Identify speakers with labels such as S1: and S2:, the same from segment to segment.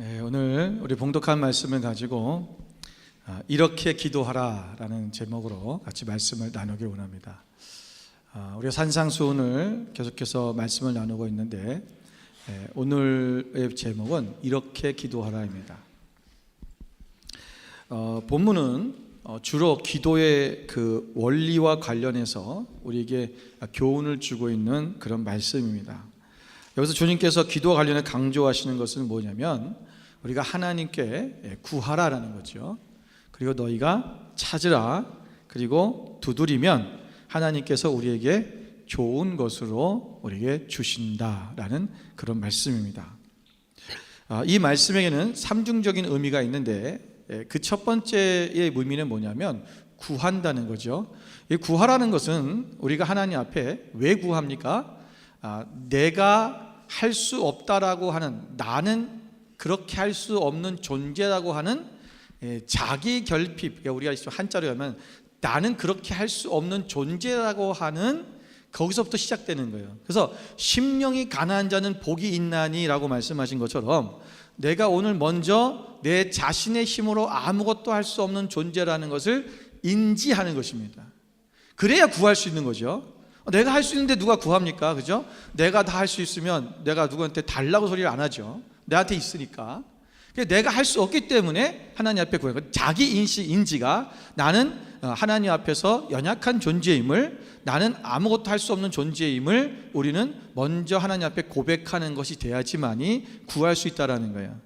S1: 오늘 우리 봉독한 말씀을 가지고 이렇게 기도하라 라는 제목으로 같이 말씀을 나누길 원합니다. 우리가 산상수훈을 계속해서 말씀을 나누고 있는데 오늘의 제목은 이렇게 기도하라입니다. 본문은 주로 기도의 그 원리와 관련해서 우리에게 교훈을 주고 있는 그런 말씀입니다. 여기서 주님께서 기도와 관련해 강조하시는 것은 뭐냐면 우리가 하나님께 구하라라는 거죠. 그리고 너희가 찾으라, 그리고 두드리면 하나님께서 우리에게 좋은 것으로 우리에게 주신다라는 그런 말씀입니다. 이 말씀에게는 삼중적인 의미가 있는데 그 첫 번째의 의미는 뭐냐면 구한다는 거죠. 이 구하라는 것은 우리가 하나님 앞에 왜 구합니까? 내가 할 수 없다라고 하는, 나는 그렇게 할 수 없는 존재라고 하는 자기 결핍, 우리가 한자로 하면 나는 그렇게 할 수 없는 존재라고 하는, 거기서부터 시작되는 거예요. 그래서 심령이 가난한 자는 복이 있나니 라고 말씀하신 것처럼 내가 오늘 먼저 내 자신의 힘으로 아무것도 할 수 없는 존재라는 것을 인지하는 것입니다. 그래야 구할 수 있는 거죠. 내가 할 수 있는데 누가 구합니까? 그죠? 내가 다 할 수 있으면 내가 누구한테 달라고 소리를 안 하죠. 내한테 있으니까. 내가 할 수 없기 때문에 하나님 앞에 구해요. 자기 인지가 나는 하나님 앞에서 연약한 존재임을, 나는 아무것도 할 수 없는 존재임을 우리는 먼저 하나님 앞에 고백하는 것이 돼야지만이 구할 수 있다는 거예요.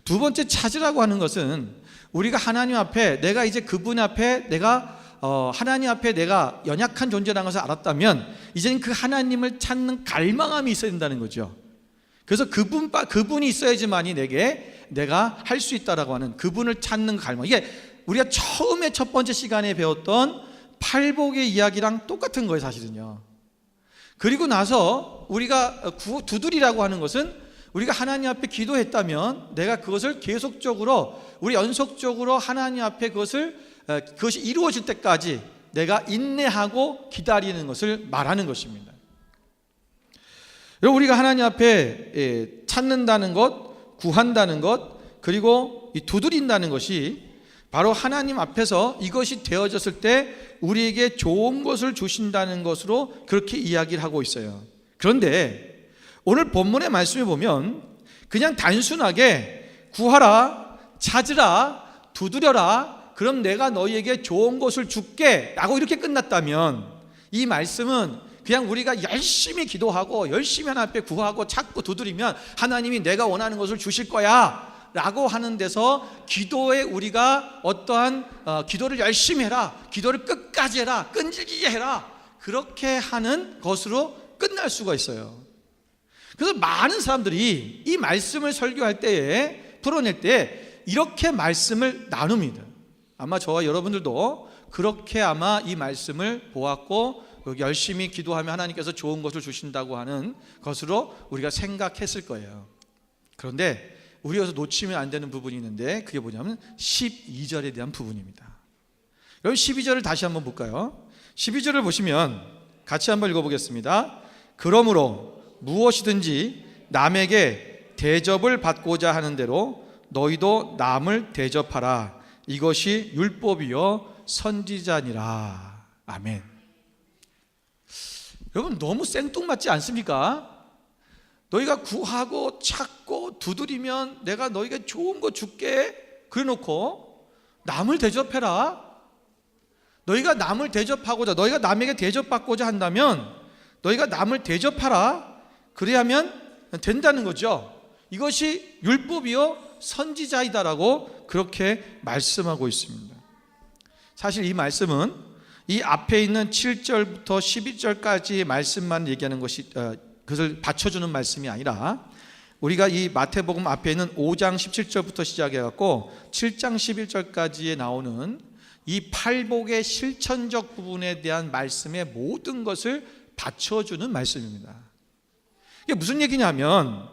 S1: 두 번째, 찾으라고 하는 것은 우리가 하나님 앞에, 내가 이제 그분 앞에 내가 하나님 앞에 내가 연약한 존재라는 것을 알았다면 이제는 그 하나님을 찾는 갈망함이 있어야 된다는 거죠. 그래서 그분이 있어야지만이 내가 할 수 있다라고 하는 그분을 찾는 갈망. 이게 우리가 처음에 첫 번째 시간에 배웠던 팔복의 이야기랑 똑같은 거예요, 사실은요. 그리고 나서 우리가 두드리라고 하는 것은 우리가 하나님 앞에 기도했다면 내가 그것을 계속적으로, 우리 연속적으로 하나님 앞에 그것이 이루어질 때까지 내가 인내하고 기다리는 것을 말하는 것입니다. 우리가 하나님 앞에 찾는다는 것, 구한다는 것, 그리고 두드린다는 것이 바로 하나님 앞에서 이것이 되어졌을 때 우리에게 좋은 것을 주신다는 것으로 그렇게 이야기를 하고 있어요. 그런데 오늘 본문의 말씀을 보면 그냥 단순하게 구하라, 찾으라, 두드려라, 그럼 내가 너희에게 좋은 것을 줄게 라고 이렇게 끝났다면 이 말씀은 그냥 우리가 열심히 기도하고 열심히 하나님 앞에 구하고 찾고 두드리면 하나님이 내가 원하는 것을 주실 거야 라고 하는 데서 기도에 우리가 어떠한 기도를 열심히 해라, 기도를 끝까지 해라, 끈질기게 해라, 그렇게 하는 것으로 끝날 수가 있어요. 그래서 많은 사람들이 이 말씀을 설교할 때에, 풀어낼 때 이렇게 말씀을 나눕니다. 아마 저와 여러분들도 그렇게 아마 이 말씀을 보았고 열심히 기도하면 하나님께서 좋은 것을 주신다고 하는 것으로 우리가 생각했을 거예요. 그런데 우리가 여기서 놓치면 안 되는 부분이 있는데 그게 뭐냐면 12절에 대한 부분입니다. 여러분 12절을 다시 한번 볼까요? 12절을 보시면 같이 한번 읽어보겠습니다. 그러므로 무엇이든지 남에게 대접을 받고자 하는 대로 너희도 남을 대접하라. 이것이 율법이요 선지자니라. 아멘. 여러분 너무 생뚱맞지 않습니까? 너희가 구하고 찾고 두드리면 내가 너희가 좋은 거 줄게 그래놓고 남을 대접해라. 너희가 남을 대접하고자, 너희가 남에게 대접받고자 한다면 너희가 남을 대접하라. 그래야면 된다는 거죠. 이것이 율법이요 선지자이다라고 그렇게 말씀하고 있습니다. 사실 이 말씀은 이 앞에 있는 7절부터 11절까지의 말씀만 얘기하는 것이, 그것을 받쳐주는 말씀이 아니라 우리가 이 마태복음 앞에 있는 5장 17절부터 시작해갖고 7장 11절까지에 나오는 이 팔복의 실천적 부분에 대한 말씀의 모든 것을 받쳐주는 말씀입니다. 이게 무슨 얘기냐면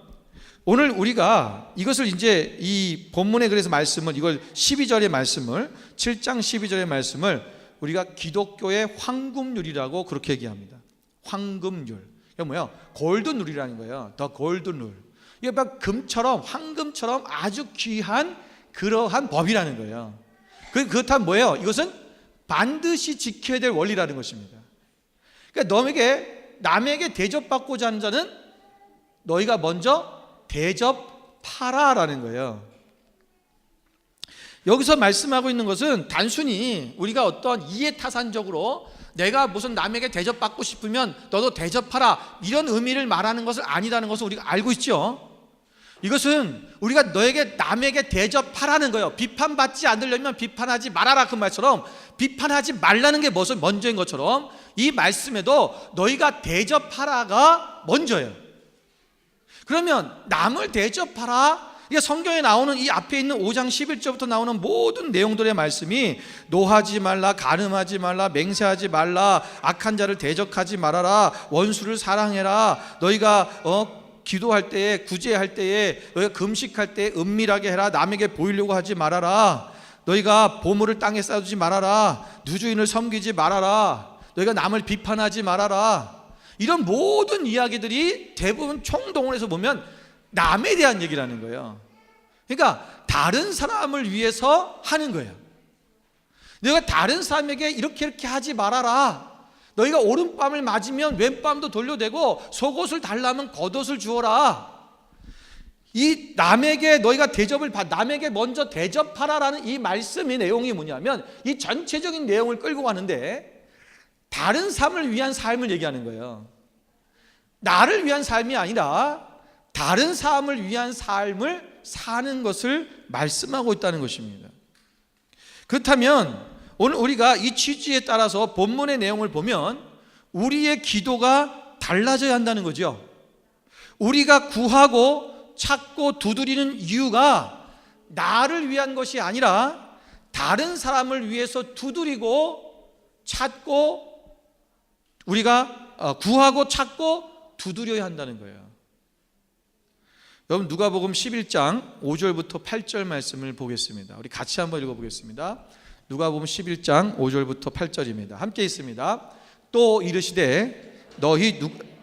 S1: 오늘 우리가 이것을 이제 이 본문에 그래서 말씀을, 이걸 12절의 말씀을, 7장 12절의 말씀을 우리가 기독교의 황금률이라고 그렇게 얘기합니다. 황금률. 이게 뭐예요? 골든 룰이라는 거예요. 더 골든 룰. 이게 막 금처럼 황금처럼 아주 귀한 그러한 법이라는 거예요. 그렇다면 뭐예요? 이것은 반드시 지켜야 될 원리라는 것입니다. 그러니까 남에게 대접받고자 하는 자는 너희가 먼저 대접하라라는 거예요. 여기서 말씀하고 있는 것은 단순히 우리가 어떤 이해타산적으로 내가 무슨 남에게 대접받고 싶으면 너도 대접하라 이런 의미를 말하는 것은 아니라는 것을 우리가 알고 있죠. 이것은 우리가 너에게 남에게 대접하라는 거예요. 비판받지 않으려면 비판하지 말아라 그 말처럼 비판하지 말라는 게 먼저인 것처럼 이 말씀에도 너희가 대접하라가 먼저예요. 그러면 남을 대접하라, 이게 성경에 나오는 이 앞에 있는 5장 11절부터 나오는 모든 내용들의 말씀이 노하지 말라, 간음하지 말라, 맹세하지 말라, 악한 자를 대적하지 말아라, 원수를 사랑해라, 너희가 기도할 때에, 구제할 때에, 너희가 금식할 때에 은밀하게 해라, 남에게 보이려고 하지 말아라, 너희가 보물을 땅에 쌓아두지 말아라, 누주인을 섬기지 말아라, 너희가 남을 비판하지 말아라. 이런 모든 이야기들이 대부분 총동원해서 보면 남에 대한 얘기라는 거예요. 그러니까 다른 사람을 위해서 하는 거예요. 너희가 다른 사람에게 이렇게 하지 말아라, 너희가 오른밤을 맞으면 왼밤도 돌려대고 속옷을 달라면 겉옷을 주어라. 이 남에게 너희가 남에게 먼저 대접하라라는 이 말씀의 내용이 뭐냐면 이 전체적인 내용을 끌고 가는데 다른 사람을 위한 삶을 얘기하는 거예요. 나를 위한 삶이 아니라 다른 사람을 위한 삶을 사는 것을 말씀하고 있다는 것입니다. 그렇다면 오늘 우리가 이 취지에 따라서 본문의 내용을 보면 우리의 기도가 달라져야 한다는 거죠. 우리가 구하고 찾고 두드리는 이유가 나를 위한 것이 아니라 다른 사람을 위해서 두드리고 찾고 우리가 구하고 찾고 두드려야 한다는 거예요. 여러분 누가복음 11장 5절부터 8절 말씀을 보겠습니다. 우리 같이 한번 읽어보겠습니다. 누가복음 11장 5절부터 8절입니다. 함께 있습니다. 또 이르시되 너희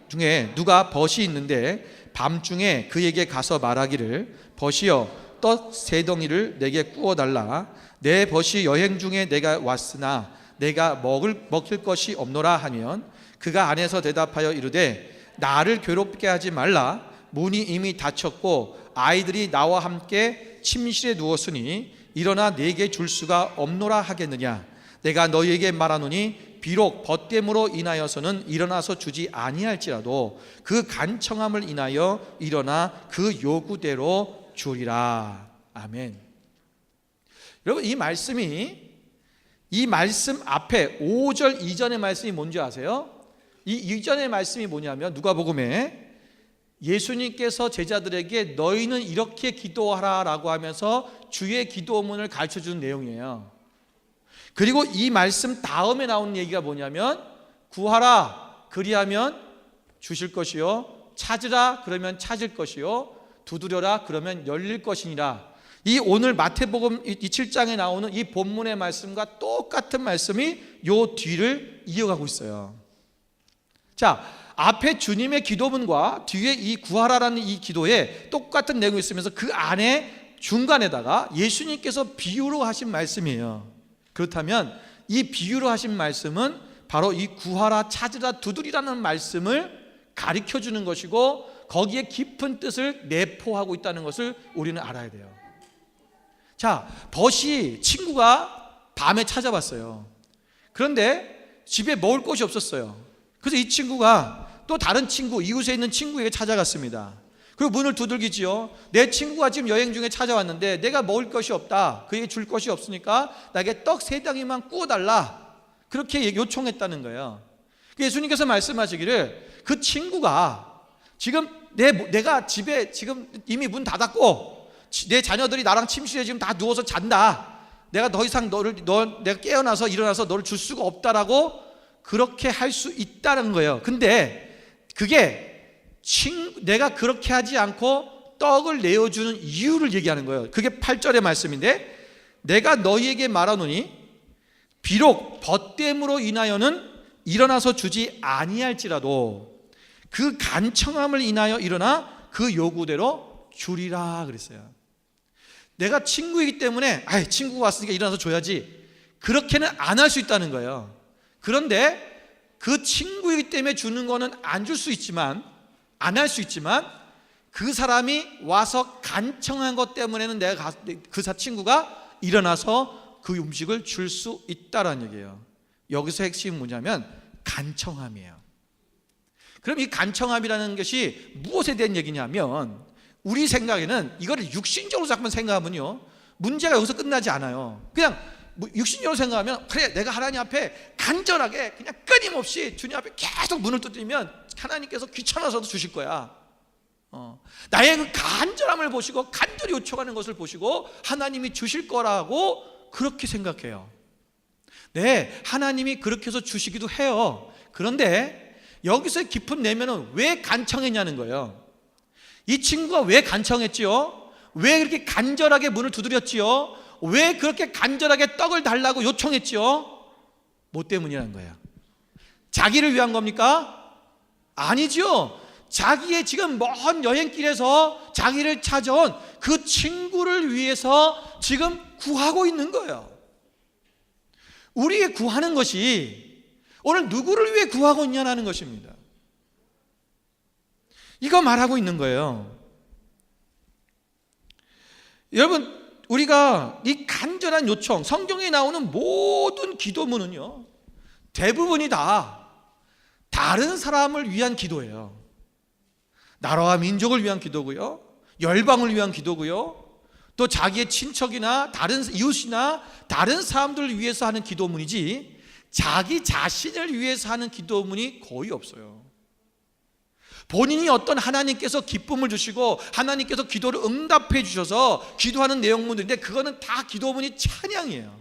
S1: 중에 누가 벗이 있는데 밤중에 그에게 가서 말하기를 벗이여 떡 세 덩이를 내게 구워달라. 내 벗이 여행 중에 내가 왔으나 내가 먹을 것이 없노라 하면 그가 안에서 대답하여 이르되 나를 괴롭게 하지 말라. 문이 이미 닫혔고 아이들이 나와 함께 침실에 누웠으니 일어나 내게 줄 수가 없노라 하겠느냐. 내가 너희에게 말하노니 비록 벗됨으로 인하여서는 일어나서 주지 아니할지라도 그 간청함을 인하여 일어나 그 요구대로 주리라. 아멘. 여러분 이 말씀 앞에 5절 이전의 말씀이 뭔지 아세요? 이 이전의 말씀이 뭐냐면 누가복음에 예수님께서 제자들에게 너희는 이렇게 기도하라 라고 하면서 주의 기도문을 가르쳐주는 내용이에요. 그리고 이 말씀 다음에 나오는 얘기가 뭐냐면 구하라 그리하면 주실 것이요, 찾으라 그러면 찾을 것이요, 두드려라 그러면 열릴 것이니라. 이 오늘 마태복음 이 7장에 나오는 이 본문의 말씀과 똑같은 말씀이 요 뒤를 이어가고 있어요. 자, 앞에 주님의 기도문과 뒤에 이 구하라라는 이 기도에 똑같은 내용이 있으면서 그 안에 중간에다가 예수님께서 비유로 하신 말씀이에요. 그렇다면 이 비유로 하신 말씀은 바로 이 구하라, 찾으라, 두드리라는 말씀을 가르쳐 주는 것이고 거기에 깊은 뜻을 내포하고 있다는 것을 우리는 알아야 돼요. 자, 벗이 친구가 밤에 찾아왔어요. 그런데 집에 먹을 것이 없었어요. 그래서 이 친구가 또 다른 친구, 이웃에 있는 친구에게 찾아갔습니다. 그리고 문을 두들기지요. 내 친구가 지금 여행 중에 찾아왔는데 내가 먹을 것이 없다, 그에게 줄 것이 없으니까 나에게 떡 3덩이만 구워달라, 그렇게 요청했다는 거예요. 예수님께서 말씀하시기를 그 친구가 지금 내가 집에 지금 이미 문 닫았고 내 자녀들이 나랑 침실에 지금 다 누워서 잔다, 내가 더 이상 내가 깨어나서 일어나서 너를 줄 수가 없다라고 그렇게 할 수 있다는 거예요. 근데 그게 내가 그렇게 하지 않고 떡을 내어주는 이유를 얘기하는 거예요. 그게 8절의 말씀인데 내가 너희에게 말하노니 비록 벗됨으로 인하여는 일어나서 주지 아니할지라도 그 간청함을 인하여 일어나 그 요구대로 주리라 그랬어요. 내가 친구이기 때문에 친구가 왔으니까 일어나서 줘야지, 그렇게는 안 할 수 있다는 거예요. 그런데 그 친구이기 때문에 주는 거는 안 줄 수 있지만, 안 할 수 있지만, 그 사람이 와서 간청한 것 때문에는 내가 그 친구가 일어나서 그 음식을 줄 수 있다라는 얘기예요. 여기서 핵심이 뭐냐면 간청함이에요. 그럼 이 간청함이라는 것이 무엇에 대한 얘기냐면, 우리 생각에는 이거를 육신적으로 잠깐 생각하면요, 문제가 여기서 끝나지 않아요. 그냥 육신적으로 생각하면, 그래 내가 하나님 앞에 간절하게 그냥 끊임없이 주님 앞에 계속 문을 두드리면 하나님께서 귀찮아서도 주실 거야. 나의 그 간절함을 보시고 간절히 요청하는 것을 보시고 하나님이 주실 거라고 그렇게 생각해요. 네, 하나님이 그렇게 해서 주시기도 해요. 그런데 여기서 깊은 내면은 왜 간청했냐는 거예요. 이 친구가 왜 간청했지요? 왜 그렇게 간절하게 문을 두드렸지요? 왜 그렇게 간절하게 떡을 달라고 요청했지요? 뭐 때문이라는 거예요? 자기를 위한 겁니까? 아니죠. 자기의 지금 먼 여행길에서 자기를 찾아온 그 친구를 위해서 지금 구하고 있는 거예요. 우리의 구하는 것이 오늘 누구를 위해 구하고 있냐는 것입니다. 이거 말하고 있는 거예요. 여러분, 우리가 이 간절한 요청, 성경에 나오는 모든 기도문은요, 대부분이 다 다른 사람을 위한 기도예요. 나라와 민족을 위한 기도고요, 열방을 위한 기도고요, 또 자기의 친척이나 다른 이웃이나 다른 사람들을 위해서 하는 기도문이지 자기 자신을 위해서 하는 기도문이 거의 없어요. 본인이 어떤 하나님께서 기쁨을 주시고 하나님께서 기도를 응답해 주셔서 기도하는 내용문인데, 그거는 다 기도문이 찬양이에요.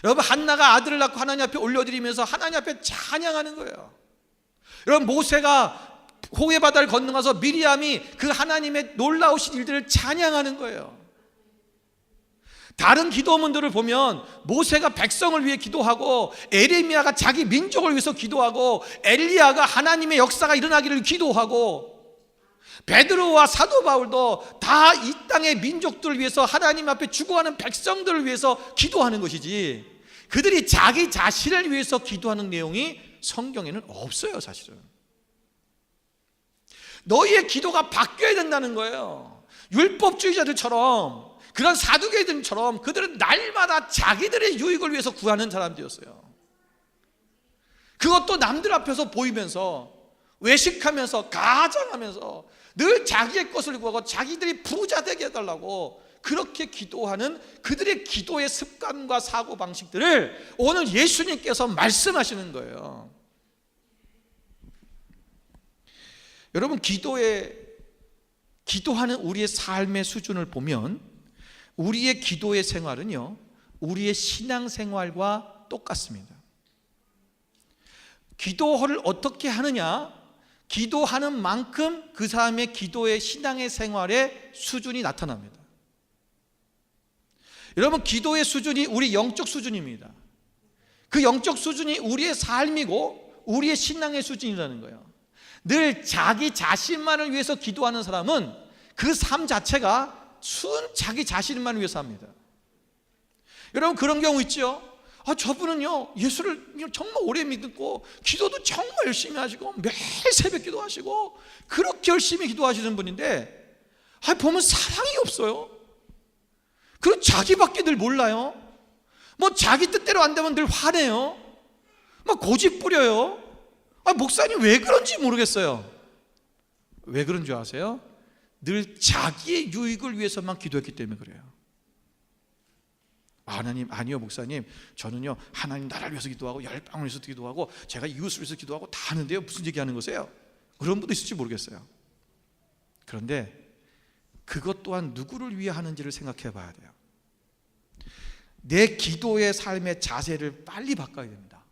S1: 여러분, 한나가 아들을 낳고 하나님 앞에 올려드리면서 하나님 앞에 찬양하는 거예요. 여러분, 모세가 홍해 바다를 건너가서 미리암이 그 하나님의 놀라우신 일들을 찬양하는 거예요. 다른 기도문들을 보면 모세가 백성을 위해 기도하고, 에레미야가 자기 민족을 위해서 기도하고, 엘리야가 하나님의 역사가 일어나기를 기도하고, 베드로와 사도 바울도 다 이 땅의 민족들을 위해서 하나님 앞에 죽어가는 백성들을 위해서 기도하는 것이지, 그들이 자기 자신을 위해서 기도하는 내용이 성경에는 없어요. 사실은 너희의 기도가 바뀌어야 된다는 거예요. 율법주의자들처럼, 그런 사두개인들처럼 그들은 날마다 자기들의 유익을 위해서 구하는 사람들이었어요. 그것도 남들 앞에서 보이면서, 외식하면서, 가장하면서 늘 자기의 것을 구하고 자기들이 부자 되게 해달라고 그렇게 기도하는 그들의 기도의 습관과 사고방식들을 오늘 예수님께서 말씀하시는 거예요. 여러분, 기도하는 우리의 삶의 수준을 보면 우리의 기도의 생활은요, 우리의 신앙생활과 똑같습니다. 기도를 어떻게 하느냐, 기도하는 만큼 그 사람의 기도의 신앙의 생활의 수준이 나타납니다. 여러분, 기도의 수준이 우리 영적 수준입니다. 그 영적 수준이 우리의 삶이고 우리의 신앙의 수준이라는 거예요. 늘 자기 자신만을 위해서 기도하는 사람은 그 삶 자체가 자기 자신만을 위해서 합니다. 여러분, 그런 경우 있죠. 저분은요, 예수를 정말 오래 믿고 기도도 정말 열심히 하시고 매일 새벽 기도하시고 그렇게 열심히 기도하시는 분인데, 보면 사랑이 없어요. 그리고 자기밖에 늘 몰라요. 자기 뜻대로 안 되면 늘 화내요. 고집 부려요. 목사님 왜 그런지 모르겠어요. 왜 그런 줄 아세요? 늘 자기의 유익을 위해서만 기도했기 때문에 그래요. 하나님, 아니요 목사님, 저는요 하나님 나라를 위해서 기도하고 열방을 위해서 기도하고 제가 이웃을 위해서 기도하고 다 하는데요, 무슨 얘기하는 거세요? 그런 분도 있을지 모르겠어요. 그런데 그것 또한 누구를 위해 하는지를 생각해 봐야 돼요. 내 기도의 삶의 자세를 빨리 바꿔야 됩니다.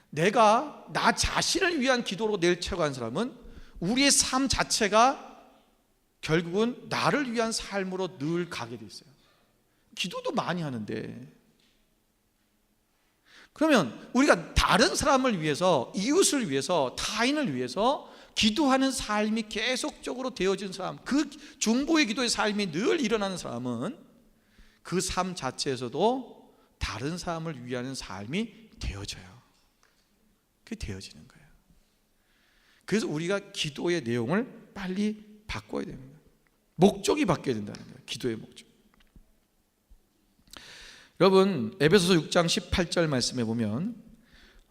S1: 내가 나 자신을 위한 기도로 늘 채워간 사람은 우리의 삶 자체가 결국은 나를 위한 삶으로 늘 가게 돼 있어요. 기도도 많이 하는데, 그러면 우리가 다른 사람을 위해서, 이웃을 위해서, 타인을 위해서 기도하는 삶이 계속적으로 되어진 사람, 그 중보의 기도의 삶이 늘 일어나는 사람은 그 삶 자체에서도 다른 사람을 위하는 삶이 되어져요. 그게 되어지는 거예요. 그래서 우리가 기도의 내용을 빨리 바꿔야 됩니다. 목적이 바뀌어야 된다는 거예요. 기도의 목적. 여러분, 에베소서 6장 18절 말씀에 보면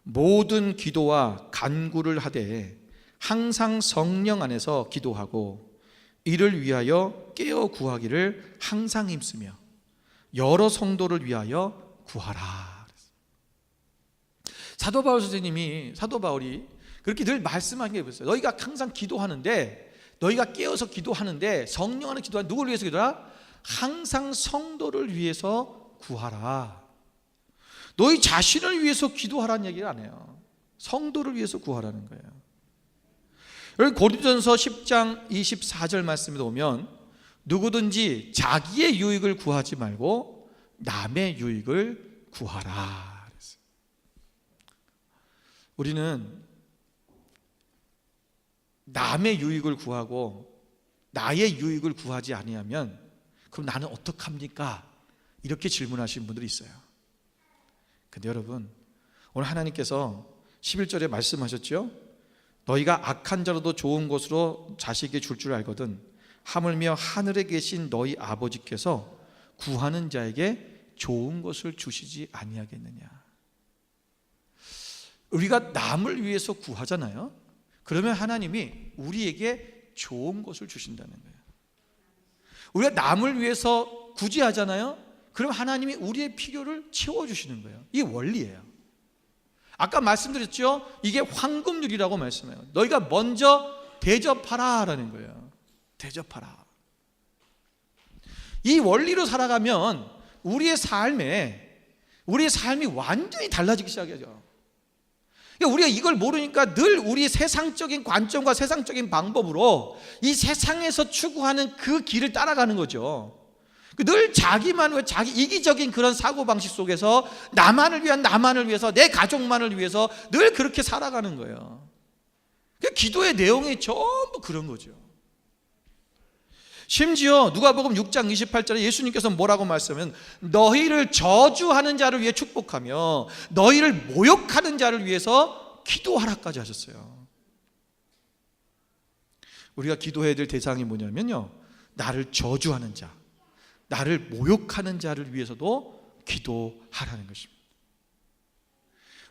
S1: 모든 기도와 간구를 하되 항상 성령 안에서 기도하고 이를 위하여 깨어 구하기를 항상 힘쓰며 여러 성도를 위하여 구하라. 사도 바울이 그렇게 늘 말씀하는 게 있어요. 너희가 항상 기도하는데, 너희가 깨어서 기도하는데, 성령 안에 기도하는 누구를 위해서 기도하라? 항상 성도를 위해서 구하라. 너희 자신을 위해서 기도하라는 얘기를 안 해요. 성도를 위해서 구하라는 거예요. 여러분, 고린도전서 10장 24절 말씀에 보면 누구든지 자기의 유익을 구하지 말고 남의 유익을 구하라. 우리는 남의 유익을 구하고 나의 유익을 구하지 아니하면 그럼 나는 어떡합니까? 이렇게 질문하시는 분들이 있어요. 근데 여러분, 오늘 하나님께서 11절에 말씀하셨죠? 너희가 악한 자로도 좋은 것으로 자식에게 줄 줄 알거든 하물며 하늘에 계신 너희 아버지께서 구하는 자에게 좋은 것을 주시지 아니하겠느냐. 우리가 남을 위해서 구하잖아요. 그러면 하나님이 우리에게 좋은 것을 주신다는 거예요. 우리가 남을 위해서 구제하잖아요. 그럼 하나님이 우리의 필요를 채워주시는 거예요. 이게 원리예요. 아까 말씀드렸죠? 이게 황금률이라고 말씀해요. 너희가 먼저 대접하라 라는 거예요. 대접하라. 이 원리로 살아가면 우리의 삶이 완전히 달라지기 시작하죠. 그러니까 우리가 이걸 모르니까 늘 우리의 세상적인 관점과 세상적인 방법으로 이 세상에서 추구하는 그 길을 따라가는 거죠. 늘 자기 이기적인 그런 사고방식 속에서 나만을 위해서, 내 가족만을 위해서 늘 그렇게 살아가는 거예요. 기도의 내용이 전부 그런 거죠. 심지어 누가복음 6장 28절에 예수님께서 뭐라고 말씀하면 너희를 저주하는 자를 위해 축복하며 너희를 모욕하는 자를 위해서 기도하라까지 하셨어요. 우리가 기도해야 될 대상이 뭐냐면요, 나를 저주하는 자, 나를 모욕하는 자를 위해서도 기도하라는 것입니다.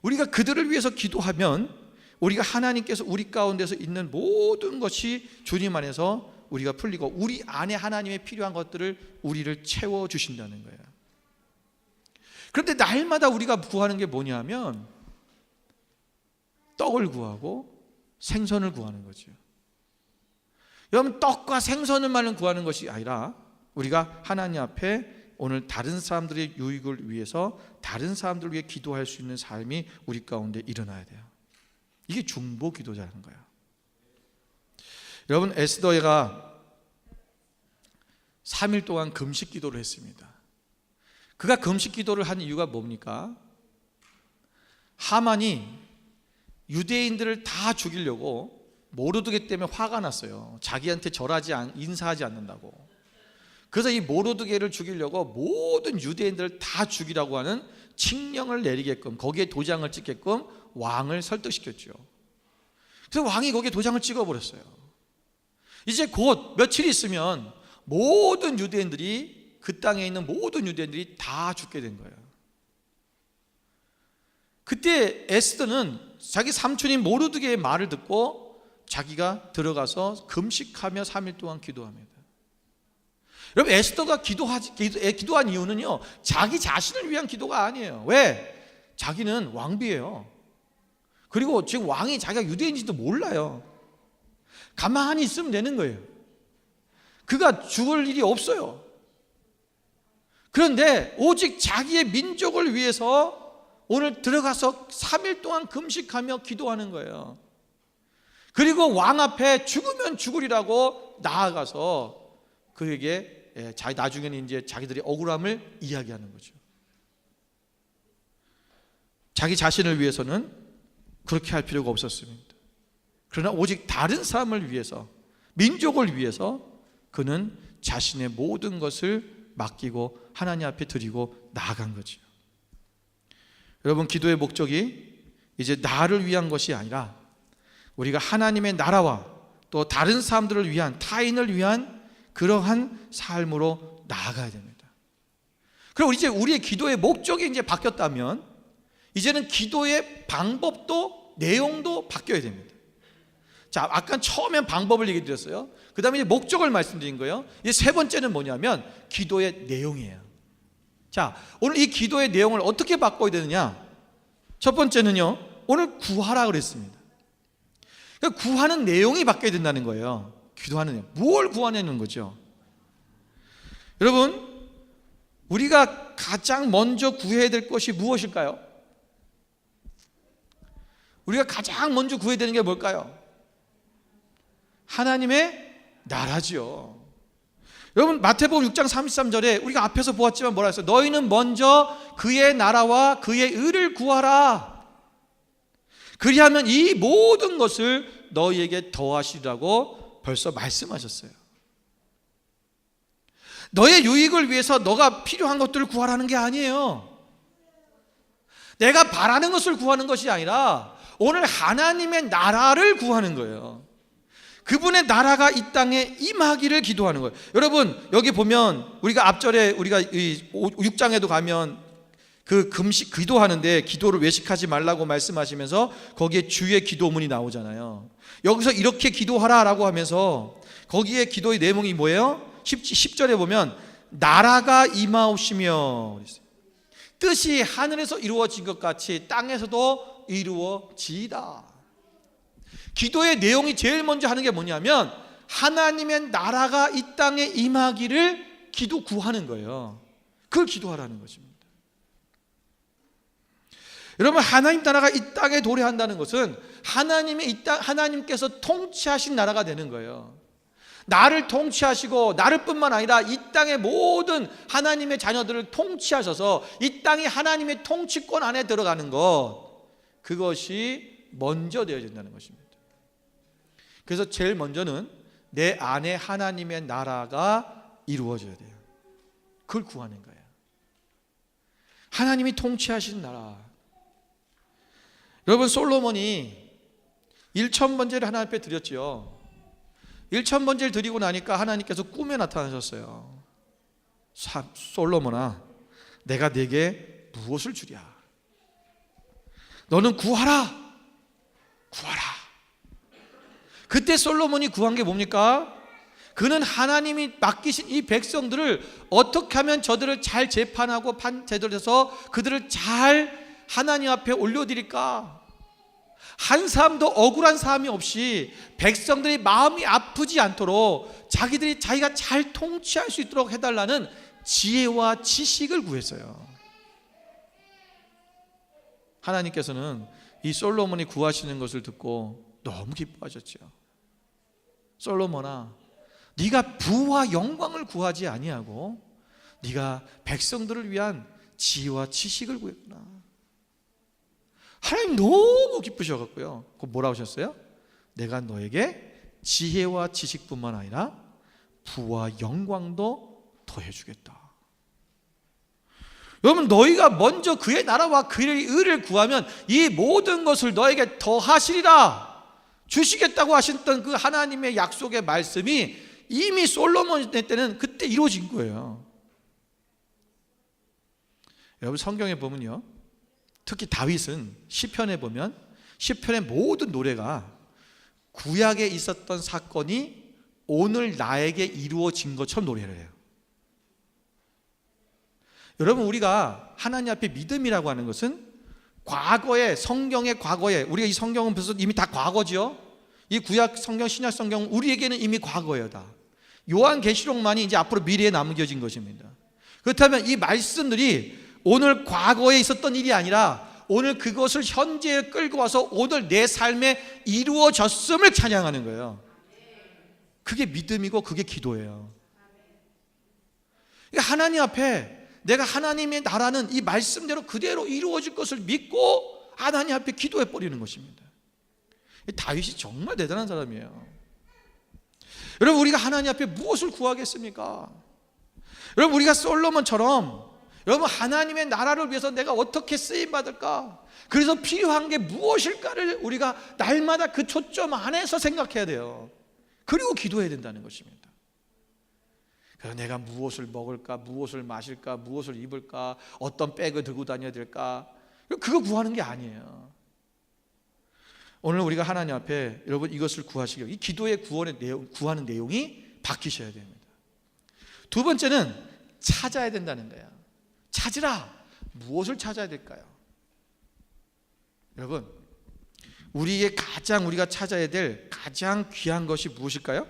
S1: 우리가 그들을 위해서 기도하면 우리가 하나님께서 우리 가운데서 있는 모든 것이 주님 안에서 우리가 풀리고 우리 안에 하나님의 필요한 것들을 우리를 채워주신다는 거예요. 그런데 날마다 우리가 구하는 게 뭐냐면 떡을 구하고 생선을 구하는 거죠. 여러분, 떡과 생선을만 구하는 것이 아니라 우리가 하나님 앞에 오늘 다른 사람들의 유익을 위해서 다른 사람들을 위해 기도할 수 있는 삶이 우리 가운데 일어나야 돼요. 이게 중보 기도자라는 거예요. 여러분, 에스더가 3일 동안 금식 기도를 했습니다. 그가 금식 기도를 한 이유가 뭡니까? 하만이 유대인들을 다 죽이려고 모르드게 때문에 화가 났어요. 자기한테 인사하지 않는다고. 그래서 이 모르드게를 죽이려고 모든 유대인들을 다 죽이라고 하는 칙령을 내리게끔, 거기에 도장을 찍게끔 왕을 설득시켰죠. 그래서 왕이 거기에 도장을 찍어버렸어요. 이제 곧 며칠 있으면 모든 유대인들이, 그 땅에 있는 모든 유대인들이 다 죽게 된 거예요. 그때 에스더는 자기 삼촌인 모르드게의 말을 듣고 자기가 들어가서 금식하며 3일 동안 기도합니다. 여러분, 에스더가 기도한 이유는요, 자기 자신을 위한 기도가 아니에요. 왜? 자기는 왕비예요. 그리고 지금 왕이 자기가 유대인인지도 몰라요. 가만히 있으면 되는 거예요. 그가 죽을 일이 없어요. 그런데 오직 자기의 민족을 위해서 오늘 들어가서 3일 동안 금식하며 기도하는 거예요. 그리고 왕 앞에 죽으면 죽으리라고 나아가서 그에게 나중에는 이제 자기들의 억울함을 이야기하는 거죠. 자기 자신을 위해서는 그렇게 할 필요가 없었습니다. 그러나 오직 다른 사람을 위해서, 민족을 위해서 그는 자신의 모든 것을 맡기고 하나님 앞에 드리고 나아간 거죠. 여러분, 기도의 목적이 이제 나를 위한 것이 아니라 우리가 하나님의 나라와 또 다른 사람들을 위한, 타인을 위한 그러한 삶으로 나아가야 됩니다. 그리고 이제 우리의 기도의 목적이 이제 바뀌었다면 이제는 기도의 방법도 내용도 바뀌어야 됩니다. 자, 아까 처음엔 방법을 얘기 드렸어요. 그 다음에 이제 목적을 말씀드린 거예요. 이제 세 번째는 뭐냐면 기도의 내용이에요. 자, 오늘 이 기도의 내용을 어떻게 바꿔야 되느냐? 첫 번째는요, 오늘 구하라 그랬습니다. 그러니까 구하는 내용이 바뀌어야 된다는 거예요. 기도하는 내용. 뭘 구하냐는 거죠. 여러분, 우리가 가장 먼저 구해야 될 것이 무엇일까요? 우리가 가장 먼저 구해야 되는 게 뭘까요? 하나님의 나라죠. 여러분, 마태복음 6장 33절에 우리가 앞에서 보았지만 뭐라 했어요? 너희는 먼저 그의 나라와 그의 의를 구하라. 그리하면 이 모든 것을 너희에게 더하시리라고 벌써 말씀하셨어요. 너의 유익을 위해서 너가 필요한 것들을 구하라는 게 아니에요. 내가 바라는 것을 구하는 것이 아니라 오늘 하나님의 나라를 구하는 거예요. 그분의 나라가 이 땅에 임하기를 기도하는 거예요. 여러분, 여기 보면 우리가 앞절에 우리가 6장에도 가면 그 금식 기도하는데 기도를 외식하지 말라고 말씀하시면서 거기에 주의 기도문이 나오잖아요. 여기서 이렇게 기도하라라고 하면서 거기에 기도의 내용이 뭐예요? 10절에 보면 나라가 임하옵시며 뜻이 하늘에서 이루어진 것 같이 땅에서도 이루어지이다. 기도의 내용이 제일 먼저 하는 게 뭐냐면 하나님의 나라가 이 땅에 임하기를 구하는 거예요. 그걸 기도하라는 것입니다. 여러분, 하나님 나라가 이 땅에 도래한다는 것은 하나님께서 통치하신 나라가 되는 거예요. 나를 통치하시고 나를 뿐만 아니라 이 땅의 모든 하나님의 자녀들을 통치하셔서 이 땅이 하나님의 통치권 안에 들어가는 것, 그것이 먼저 되어야 된다는 것입니다. 그래서 제일 먼저는 내 안에 하나님의 나라가 이루어져야 돼요. 그걸 구하는 거예요. 하나님이 통치하신 나라. 여러분, 솔로몬이 1000번제를 하나님 앞에 드렸지요. 1000번제를 드리고 나니까 하나님께서 꿈에 나타나셨어요. 솔로몬아, 내가 네게 무엇을 주랴? 너는 구하라. 구하라. 그때 솔로몬이 구한 게 뭡니까? 그는 하나님이 맡기신 이 백성들을 어떻게 하면 저들을 잘 재판하고 제대로해서 그들을 잘 하나님 앞에 올려드릴까? 한 사람도 억울한 사람이 없이 백성들이 마음이 아프지 않도록 자기가 잘 통치할 수 있도록 해달라는 지혜와 지식을 구했어요. 하나님께서는 이 솔로몬이 구하시는 것을 듣고 너무 기뻐하셨죠. 솔로몬아, 네가 부와 영광을 구하지 아니하고 네가 백성들을 위한 지혜와 지식을 구했구나. 하나님 너무 기쁘셔갖고요, 그 뭐라고 하셨어요? 내가 너에게 지혜와 지식뿐만 아니라 부와 영광도 더해주겠다. 여러분, 너희가 먼저 그의 나라와 그의 의를 구하면 이 모든 것을 너에게 더하시리라 주시겠다고 하셨던 그 하나님의 약속의 말씀이 이미 솔로몬 때는 그때 이루어진 거예요. 여러분, 성경에 보면요, 특히 다윗은 시편에 보면 시편의 모든 노래가 구약에 있었던 사건이 오늘 나에게 이루어진 것처럼 노래를 해요. 여러분, 우리가 하나님 앞에 믿음이라고 하는 것은 과거에, 성경의 과거에, 우리가 이 성경은 벌써 이미 다 과거죠. 이 구약 성경, 신약 성경은 우리에게는 이미 과거예요. 다 요한계시록만이 이제 앞으로 미래에 남겨진 것입니다. 그렇다면 이 말씀들이 오늘 과거에 있었던 일이 아니라 오늘 그것을 현재에 끌고 와서 오늘 내 삶에 이루어졌음을 찬양하는 거예요. 그게 믿음이고 그게 기도예요. 그러니까 하나님 앞에 내가 하나님의 나라는 이 말씀대로 그대로 이루어질 것을 믿고 하나님 앞에 기도해 버리는 것입니다. 다윗이 정말 대단한 사람이에요. 여러분, 우리가 하나님 앞에 무엇을 구하겠습니까? 여러분, 우리가 솔로몬처럼 여러분 하나님의 나라를 위해서 내가 어떻게 쓰임받을까? 그래서 필요한 게 무엇일까를 우리가 날마다 그 초점 안에서 생각해야 돼요. 그리고 기도해야 된다는 것입니다. 그래서 내가 무엇을 먹을까, 무엇을 마실까, 무엇을 입을까, 어떤 백을 들고 다녀야 될까, 그거 구하는 게 아니에요. 오늘 우리가 하나님 앞에 여러분 이것을 구하시길, 이 기도의 구원의 내용, 구하는 내용이 바뀌셔야 됩니다. 두 번째는 찾아야 된다는 거예요. 찾으라. 무엇을 찾아야 될까요? 여러분, 우리의 가장 우리가 찾아야 될 가장 귀한 것이 무엇일까요?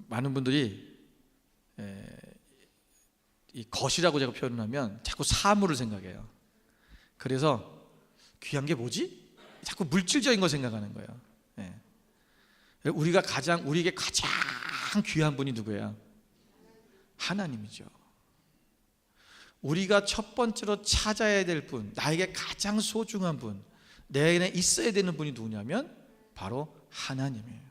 S1: 많은 분들이 이 것이라고 제가 표현을 하면 자꾸 사물을 생각해요. 그래서 귀한 게 뭐지? 자꾸 물질적인 거 생각하는 거예요. 우리에게 가장 귀한 분이 누구예요? 하나님이죠. 우리가 첫 번째로 찾아야 될 분, 나에게 가장 소중한 분, 내 안에 있어야 되는 분이 누구냐면 바로 하나님이에요.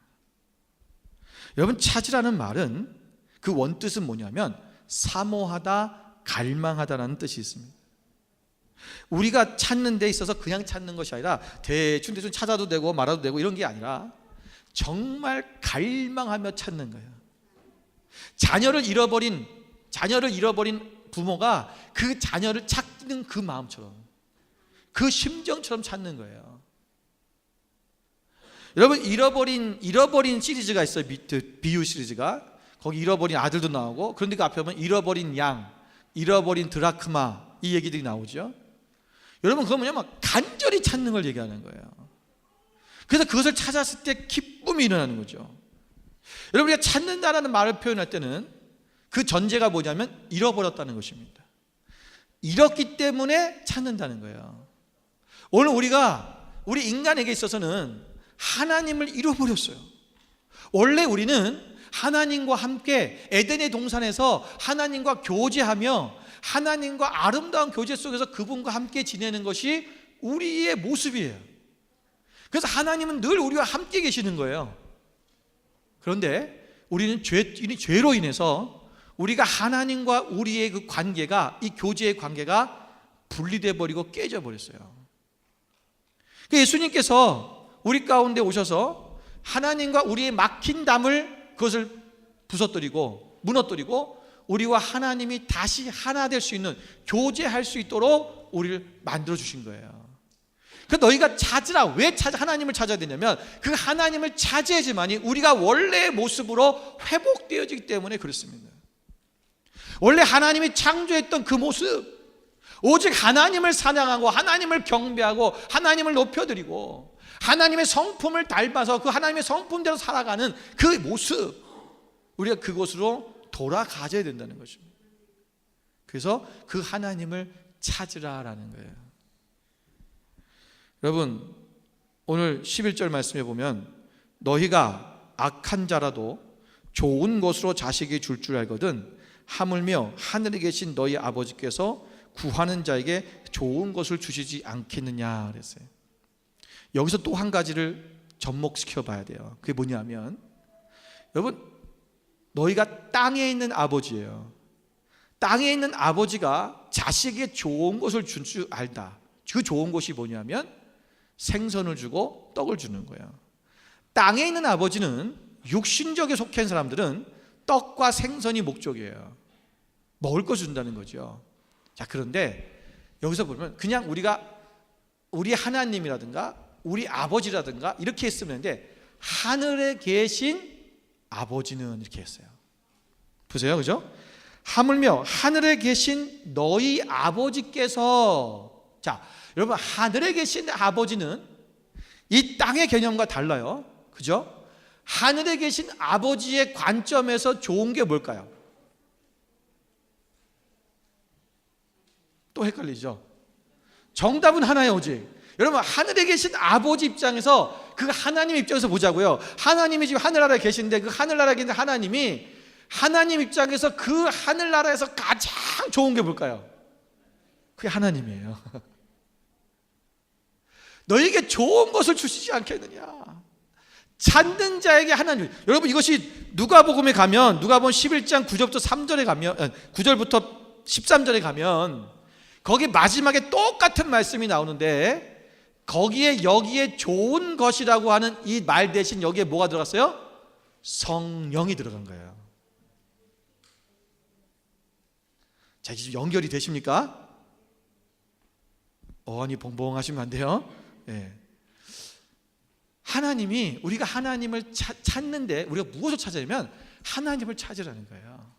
S1: 여러분, 찾으라는 말은 그 원뜻은 뭐냐면 사모하다, 갈망하다라는 뜻이 있습니다. 우리가 찾는 데 있어서 그냥 찾는 것이 아니라 대충 찾아도 되고 말아도 되고 이런 게 아니라 정말 갈망하며 찾는 거예요. 자녀를 잃어버린 부모가 그 자녀를 찾는 그 마음처럼, 그 심정처럼 찾는 거예요. 여러분, 잃어버린 시리즈가 있어요. 비유 시리즈가. 거기 잃어버린 아들도 나오고, 그런데 그 앞에 보면 잃어버린 양, 잃어버린 드라크마, 이 얘기들이 나오죠. 여러분, 그건 뭐냐면 간절히 찾는 걸 얘기하는 거예요. 그래서 그것을 찾았을 때 기쁨이 일어나는 거죠. 여러분, 우리가 찾는다라는 말을 표현할 때는 그 전제가 뭐냐면 잃어버렸다는 것입니다. 잃었기 때문에 찾는다는 거예요. 오늘 우리 인간에게 있어서는 하나님을 잃어버렸어요. 원래 우리는 하나님과 함께 에덴의 동산에서 하나님과 교제하며 하나님과 아름다운 교제 속에서 그분과 함께 지내는 것이 우리의 모습이에요. 그래서 하나님은 늘 우리와 함께 계시는 거예요. 그런데 우리는 죄로 인해서 우리가 하나님과 우리의 그 관계가, 이 교제의 관계가 분리돼 버리고 깨져 버렸어요. 예수님께서 우리 가운데 오셔서 하나님과 우리의 막힌 담을 그것을 부서뜨리고 무너뜨리고 우리와 하나님이 다시 하나 될 수 있는, 교제할 수 있도록 우리를 만들어 주신 거예요. 그래서 너희가 찾으라. 왜 하나님을 찾아야 되냐면 그 하나님을 찾아야지만이 우리가 원래의 모습으로 회복되어지기 때문에 그렇습니다. 원래 하나님이 창조했던 그 모습, 오직 하나님을 사랑하고 하나님을 경배하고 하나님을 높여드리고 하나님의 성품을 닮아서 그 하나님의 성품대로 살아가는 그 모습, 우리가 그곳으로 돌아가져야 된다는 것입니다. 그래서 그 하나님을 찾으라라는 거예요. 여러분, 오늘 11절 말씀에 보면 너희가 악한 자라도 좋은 것으로 자식이 줄 줄 알거든 하물며 하늘에 계신 너희 아버지께서 구하는 자에게 좋은 것을 주시지 않겠느냐 그랬어요. 여기서 또 한 가지를 접목시켜 봐야 돼요. 그게 뭐냐면, 여러분, 너희가 땅에 있는 아버지예요. 땅에 있는 아버지가 자식에게 좋은 것을 줄 줄 알다. 그 좋은 것이 뭐냐면 생선을 주고 떡을 주는 거예요. 땅에 있는 아버지는, 육신적에 속한 사람들은 떡과 생선이 목적이에요. 먹을 거 준다는 거죠. 자, 그런데 여기서 보면 그냥 우리 하나님이라든가 우리 아버지라든가 이렇게 했으면 되는데, 하늘에 계신 아버지는 이렇게 했어요. 보세요, 그죠? 하물며 하늘에 계신 너희 아버지께서, 자, 여러분, 하늘에 계신 아버지는 이 땅의 개념과 달라요. 그죠? 하늘에 계신 아버지의 관점에서 좋은 게 뭘까요? 또 헷갈리죠? 정답은 하나예요, 오직. 여러분, 하늘에 계신 아버지 입장에서, 그 하나님 입장에서 보자고요. 하나님이 지금 하늘나라에 계신데 그 하늘나라에 계신 하나님이, 하나님 입장에서 그 하늘나라에서 가장 좋은 게 뭘까요? 그게 하나님이에요. 너에게 좋은 것을 주시지 않겠느냐. 찾는 자에게 하나님. 여러분, 이것이 누가복음에 가면, 누가복음 11장 9절부터 3절에 가면, 9절부터 13절에 가면 거기 마지막에 똑같은 말씀이 나오는데, 거기에 여기에 좋은 것이라고 하는 이 말 대신 여기에 뭐가 들어갔어요? 성령이 들어간 거예요. 자, 이제 연결이 되십니까? 어안이 봉봉하시면 안 돼요. 네. 하나님이, 우리가 하나님을 찾는데 우리가 무엇을 찾으려면 하나님을 찾으라는 거예요.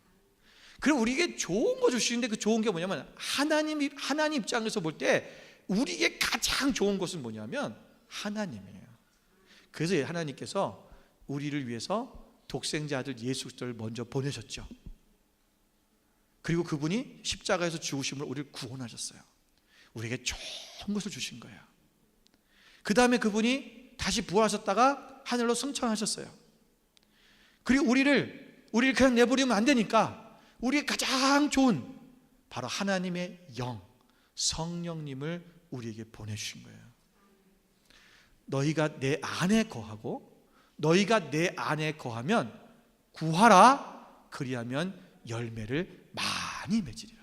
S1: 그럼 우리에게 좋은 거 주시는데 그 좋은 게 뭐냐면 하나님 입장에서 볼 때 우리에게 가장 좋은 것은 뭐냐면 하나님이에요. 그래서 하나님께서 우리를 위해서 독생자 아들 예수 그리스도를 먼저 보내셨죠. 그리고 그분이 십자가에서 죽으심으로 우리를 구원하셨어요. 우리에게 좋은 것을 주신 거예요. 그 다음에 그분이 다시 부활하셨다가 하늘로 승천하셨어요. 그리고 우리를 그냥 내버리면 안 되니까 우리의 가장 좋은 바로 하나님의 영, 성령님을 우리에게 보내주신 거예요. 너희가 내 안에 거하고 너희가 내 안에 거하면 구하라, 그리하면 열매를 많이 맺으리라.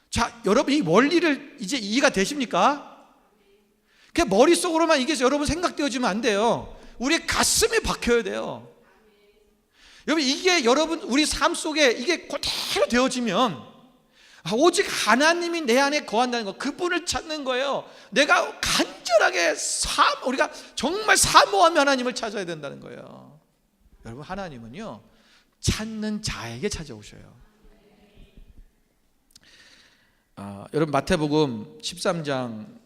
S1: 자, 여러분, 이 원리를 이제 이해가 되십니까? 그냥 머릿속으로만 이게 여러분 생각되어지면 안 돼요. 우리의 가슴에 박혀야 돼요. 여러분, 이게 여러분 우리 삶 속에 이게 그대로 되어지면 오직 하나님이 내 안에 거한다는 거, 그분을 찾는 거예요. 내가 간절하게 우리가 정말 사모하며 하나님을 찾아야 된다는 거예요. 여러분, 하나님은요 찾는 자에게 찾아오셔요. 여러분, 마태복음 13장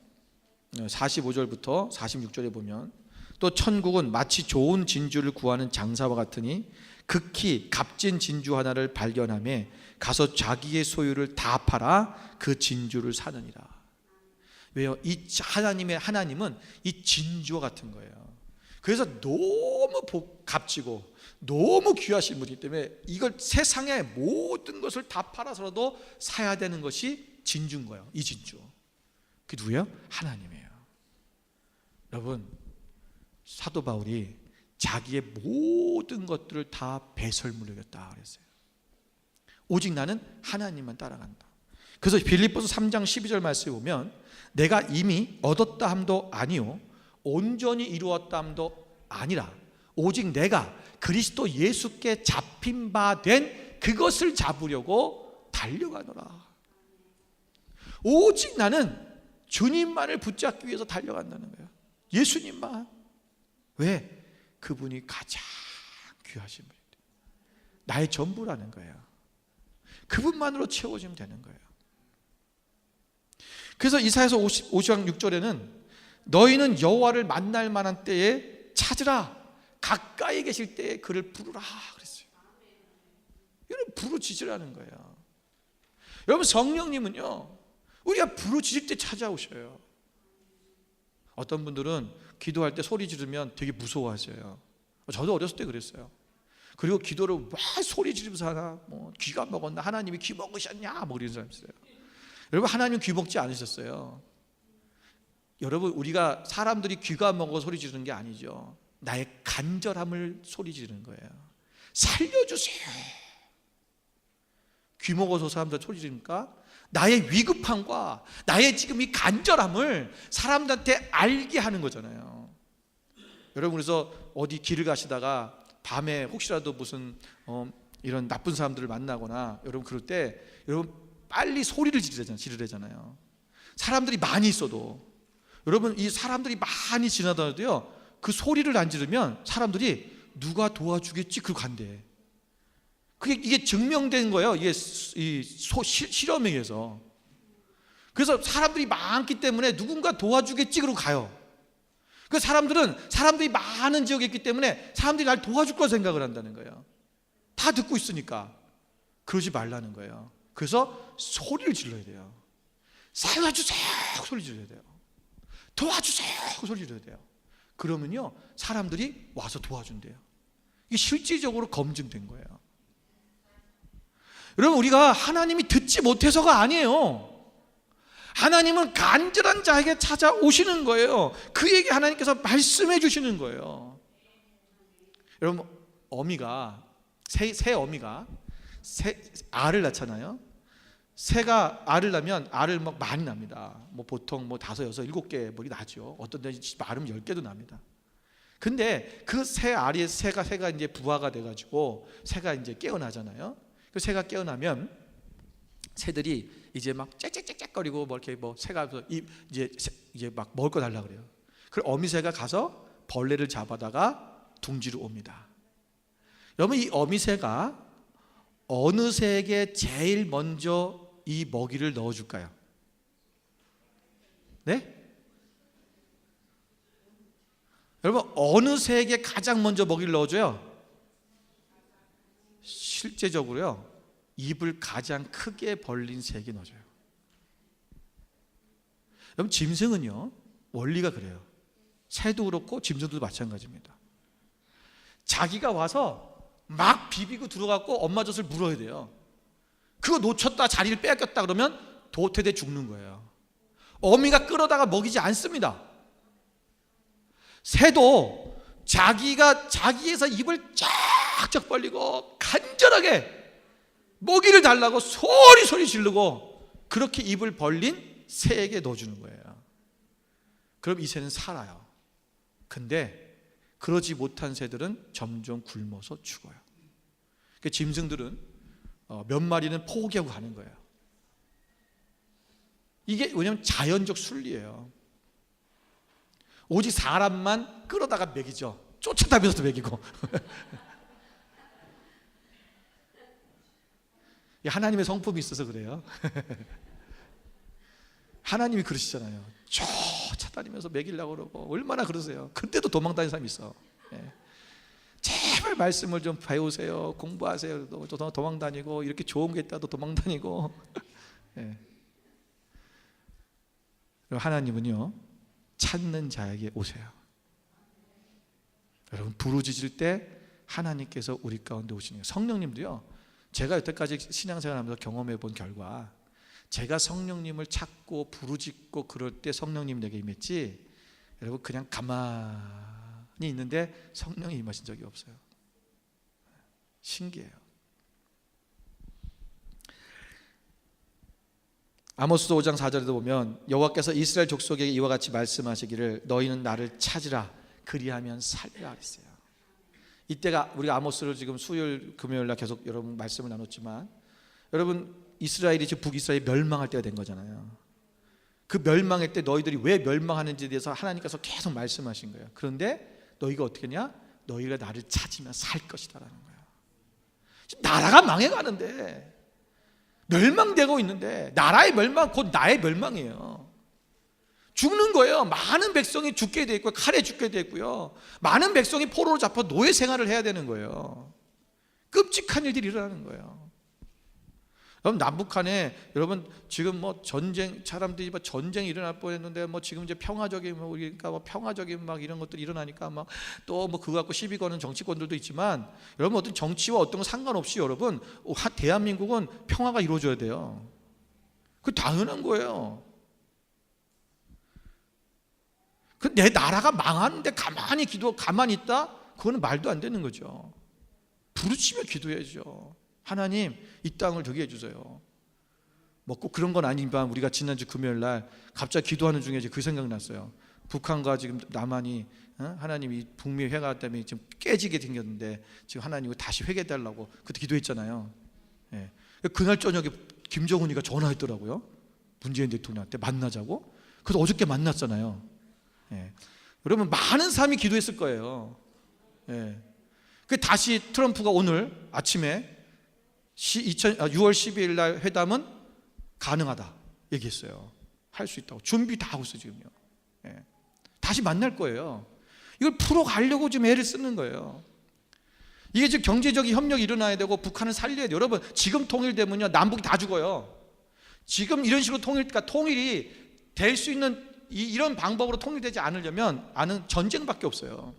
S1: 45절부터 46절에 보면 또 천국은 마치 좋은 진주를 구하는 장사와 같으니 극히 값진 진주 하나를 발견하며 가서 자기의 소유를 다 팔아 그 진주를 사느니라. 왜요? 이 하나님은 이 진주와 같은 거예요. 그래서 너무 값지고 너무 귀하신 분이기 때문에 이걸 세상의 모든 것을 다 팔아서라도 사야 되는 것이 진주인 거예요. 이 진주. 그게 누구예요? 하나님이에요. 여러분, 사도 바울이 자기의 모든 것들을 다 배설물로 여겼다 그랬어요. 오직 나는 하나님만 따라간다. 그래서 빌립보서 3장 12절 말씀에 보면 내가 이미 얻었다 함도 아니요 온전히 이루었다 함도 아니라 오직 내가 그리스도 예수께 잡힌 바 된 그것을 잡으려고 달려가노라. 오직 나는 주님만을 붙잡기 위해서 달려간다는 거예요. 예수님만. 왜? 그분이 가장 귀하신 분이에요. 나의 전부라는 거예요. 그분만으로 채워지면 되는 거예요. 그래서 이사야서 50장 6절에는 너희는 여호와를 만날 만한 때에 찾으라, 가까이 계실 때에 그를 부르라 그랬어요. 여러분, 부르짖으라는 거예요. 여러분, 성령님은요 우리가 부르짖을 때 찾아오셔요. 어떤 분들은 기도할 때 소리 지르면 되게 무서워하셔요. 저도 어렸을 때 그랬어요. 그리고 기도를 막 소리 지르면서 하나, 귀가 먹었나, 하나님이 귀 먹으셨냐, 이런 사람 있어요. 여러분, 하나님 귀 먹지 않으셨어요. 여러분, 우리가 사람들이 귀가 먹어 소리 지르는 게 아니죠. 나의 간절함을 소리 지르는 거예요. 살려주세요. 귀 먹어서 사람들 소리 지르니까 나의 위급함과 나의 지금 이 간절함을 사람들한테 알게 하는 거잖아요. 여러분, 그래서 어디 길을 가시다가 밤에 혹시라도 무슨 이런 나쁜 사람들을 만나거나 여러분 그럴 때 여러분 빨리 소리를 지르잖아요. 사람들이 많이 있어도 여러분 이 사람들이 많이 지나다녀도요 그 소리를 안 지르면 사람들이 누가 도와주겠지 그러고 간대. 이게 증명된 거예요. 이게 실험에 의해서. 그래서 사람들이 많기 때문에 누군가 도와주겠지 그러고 가요. 그 사람들이 많은 지역에 있기 때문에 사람들이 날 도와줄 거라 생각을 한다는 거예요. 다 듣고 있으니까. 그러지 말라는 거예요. 그래서 소리를 질러야 돼요. 살려주세요 소리 질러야 돼요. 도와주세요 소리 질러야 돼요. 그러면요 사람들이 와서 도와준대요. 이게 실질적으로 검증된 거예요. 여러분, 우리가 하나님이 듣지 못해서가 아니에요. 하나님은 간절한 자에게 찾아오시는 거예요. 그에게 하나님께서 말씀해 주시는 거예요. 여러분, 어미가 새 어미가 알을 낳잖아요. 새가 알을 낳으면 알을 막 많이 납니다. 뭐 보통 뭐 5, 6, 7개 뭐 나죠. 어떤 데 많으면 10개도 납니다. 근데 그 새 알이 새가 이제 부화가 돼 가지고 새가 이제 깨어나잖아요. 그 새가 깨어나면 새들이 이제 막 짹짹짹짹거리고 뭐 이렇게 뭐 새가 이제 막 먹을 거 달라 그래요. 그 어미새가 가서 벌레를 잡아다가 둥지로 옵니다. 여러분, 이 어미새가 어느 새에게 제일 먼저 이 먹이를 넣어줄까요? 네? 여러분, 어느 새에게 가장 먼저 먹이를 넣어줘요? 실제적으로요, 입을 가장 크게 벌린 새에게 넣어줘요. 여러분, 짐승은요 원리가 그래요. 새도 그렇고 짐승도 마찬가지입니다. 자기가 와서 막 비비고 들어가고 엄마 젖을 물어야 돼요. 그거 놓쳤다 자리를 빼앗겼다 그러면 도태돼 죽는 거예요. 어미가 끌어다가 먹이지 않습니다. 새도 자기에서 입을 쫙쫙 벌리고 간절하게 먹이를 달라고 소리 지르고 그렇게 입을 벌린 새에게 넣어주는 거예요. 그럼 이 새는 살아요. 근데 그러지 못한 새들은 점점 굶어서 죽어요. 그러니까 짐승들은 몇 마리는 포기하고 가는 거예요. 이게 왜냐하면 자연적 순리예요. 오직 사람만 끌어다가 먹이죠. 쫓아다니면서도 먹이고. 하나님의 성품이 있어서 그래요. 하나님이 그러시잖아요. 쫓아다니면서 먹이려고 그러고 얼마나 그러세요. 그때도 도망다니는 사람이 있어. 제발 말씀을 좀 배우세요. 공부하세요. 또 도망다니고 이렇게 좋은 게 있다도 도망다니고. 하나님은요 찾는 자에게 오세요. 여러분, 부르짖을 때 하나님께서 우리 가운데 오시는 거예요. 성령님도요, 제가 여태까지 신앙생활하면서 경험해 본 결과 제가 성령님을 찾고 부르짖고 그럴 때 성령님 내게 임했지, 여러분 그냥 가만히 있는데 성령이 임하신 적이 없어요. 신기해요. 아모스서 5장 4절에도 보면 여호와께서 이스라엘 족속에게 이와 같이 말씀하시기를 너희는 나를 찾으라 그리하면 살리라 그랬어요. 이때가 우리가 아모스를 지금 수요일 금요일 날 계속 여러분 말씀을 나눴지만, 여러분 이스라엘이 지금 북이스라엘이 멸망할 때가 된 거잖아요. 그 멸망할 때 너희들이 왜 멸망하는지에 대해서 하나님께서 계속 말씀하신 거예요. 그런데 너희가 어떻게 했냐? 너희가 나를 찾으면 살 것이다라는 거예요. 지금 나라가 망해가는데, 멸망되고 있는데, 나라의 멸망 곧 나의 멸망이에요. 죽는 거예요. 많은 백성이 죽게 돼 있고 칼에 죽게 돼 있고요. 많은 백성이 포로로 잡혀 노예 생활을 해야 되는 거예요. 끔찍한 일들이 일어나는 거예요. 여러분, 남북한에 여러분 지금 뭐 전쟁, 사람들이 뭐 전쟁이 일어날 뻔했는데 뭐 지금 이제 평화적인 뭐 우리가 뭐 평화적인 막 이런 것들이 일어나니까 막 또 뭐 그거 갖고 시비 거는 정치권들도 있지만, 여러분 어떤 정치와 어떤 거 상관없이 여러분 대한민국은 평화가 이루어져야 돼요. 그 당연한 거예요. 그 내 나라가 망하는데 가만히 있다? 그거는 말도 안 되는 거죠. 부르짖며 기도해야죠. 하나님, 이 땅을 되게 해주세요. 뭐 꼭 그런 건 아니지만 우리가 지난주 금요일 날 갑자기 기도하는 중에 그 생각이 났어요. 북한과 지금 남한이 하나님이 북미 회가 때문에 지금 깨지게 생겼는데 지금 하나님 다시 회개해달라고 그때 기도했잖아요. 그날 저녁에 김정은이가 전화했더라고요. 문재인 대통령한테 만나자고. 그래서 어저께 만났잖아요. 여러분, 많은 사람이 기도했을 거예요. 그 다시 트럼프가 오늘 아침에 6월 12일 날 회담은 가능하다 얘기했어요. 할 수 있다고 준비 다 하고 있어요 지금요. 다시 만날 거예요. 이걸 풀어가려고 지금 애를 쓰는 거예요. 이게 지금 경제적인 협력이 일어나야 되고 북한을 살려야 돼요. 여러분, 지금 통일되면요 남북이 다 죽어요. 지금 이런 식으로 통일이 될 수 있는 이런 방법으로 통일되지 않으려면 전쟁밖에 없어요.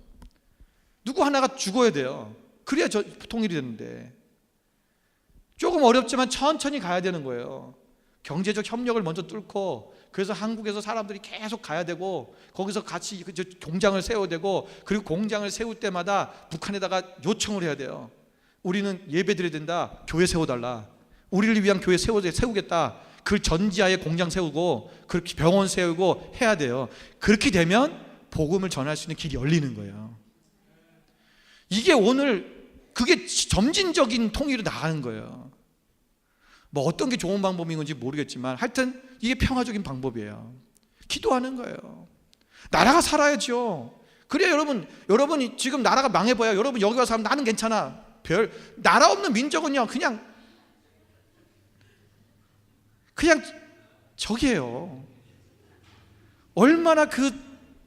S1: 누구 하나가 죽어야 돼요. 그래야 통일이 되는데 조금 어렵지만 천천히 가야 되는 거예요. 경제적 협력을 먼저 뚫고, 그래서 한국에서 사람들이 계속 가야 되고, 거기서 같이 공장을 세워야 되고, 그리고 공장을 세울 때마다 북한에다가 요청을 해야 돼요. 우리는 예배 드려야 된다, 교회 세워달라. 우리를 위한 교회 세우겠다. 그 전지하에 공장 세우고, 그렇게 병원 세우고 해야 돼요. 그렇게 되면 복음을 전할 수 있는 길이 열리는 거예요. 이게 오늘 그게 점진적인 통일로 나가는 거예요. 뭐 어떤 게 좋은 방법인 건지 모르겠지만 하여튼 이게 평화적인 방법이에요. 기도하는 거예요. 나라가 살아야죠. 그래야 여러분이 지금 나라가 망해봐야 여러분 여기 와서 하면 나는 괜찮아. 나라 없는 민족은요 그냥 저기예요. 얼마나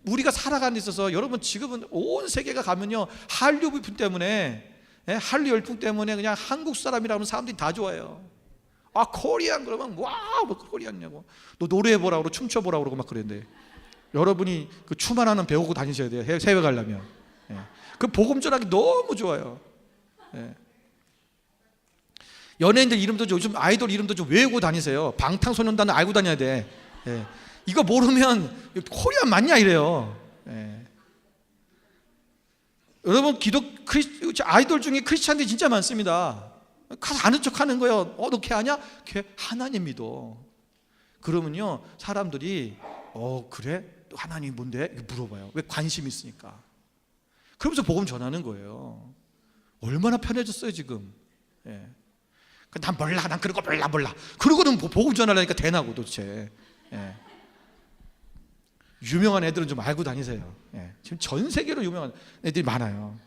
S1: 우리가 살아가는 데 있어서, 여러분 지금은 온 세계가 가면요 한류 불품 때문에, 한류 열풍 때문에 그냥 한국 사람이라 하면 사람들이 다 좋아해요. 아 코리안 그러면 와 뭐 코리안냐고, 너 노래해보라 그러고 춤춰보라 그러고 막 그랬는데, 여러분이 그 춤 하나는 배우고 다니셔야 돼요. 해외 가려면. 그 복음 전하기 너무 좋아요. 연예인들 이름도 요즘 아이돌 이름도 좀 외우고 다니세요. 방탄소년단은 알고 다녀야 돼. 이거 모르면 코리안 맞냐 이래요. 여러분 아이돌 중에 크리스찬들이 진짜 많습니다. 가서 아는 척 하는 거예요. 너 걔 아냐? 걔 하나님 믿어. 그러면요 사람들이 그래? 하나님 뭔데? 이렇게 물어봐요. 왜? 관심 있으니까. 그러면서 복음 전하는 거예요. 얼마나 편해졌어요 지금. 난 몰라, 난 그런 거 몰라. 그러고는 복음 전하려니까 되나고 도대체. 유명한 애들은 좀 알고 다니세요. 지금 전 세계로 유명한 애들이 많아요.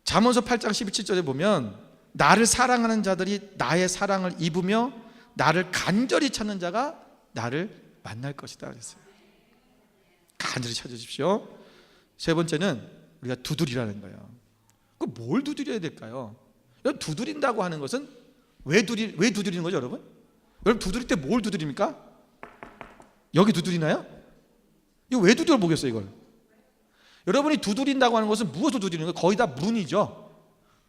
S1: 잠언서 8장 12절에 보면, 나를 사랑하는 자들이 나의 사랑을 입으며 나를 간절히 찾는 자가 나를 만날 것이다 그랬어요. 간절히 찾으십시오. 세 번째는 우리가 두드리라는 거예요. 뭘 두드려야 될까요? 여러분 두드린다고 하는 것은 왜 두드리는 거죠 여러분? 여러분 두드릴 때 뭘 두드립니까? 여기 두드리나요? 이거 왜 두드려 보겠어요 이걸? 여러분이 두드린다고 하는 것은 무엇을 두드리는 거예요? 거의 다 문이죠.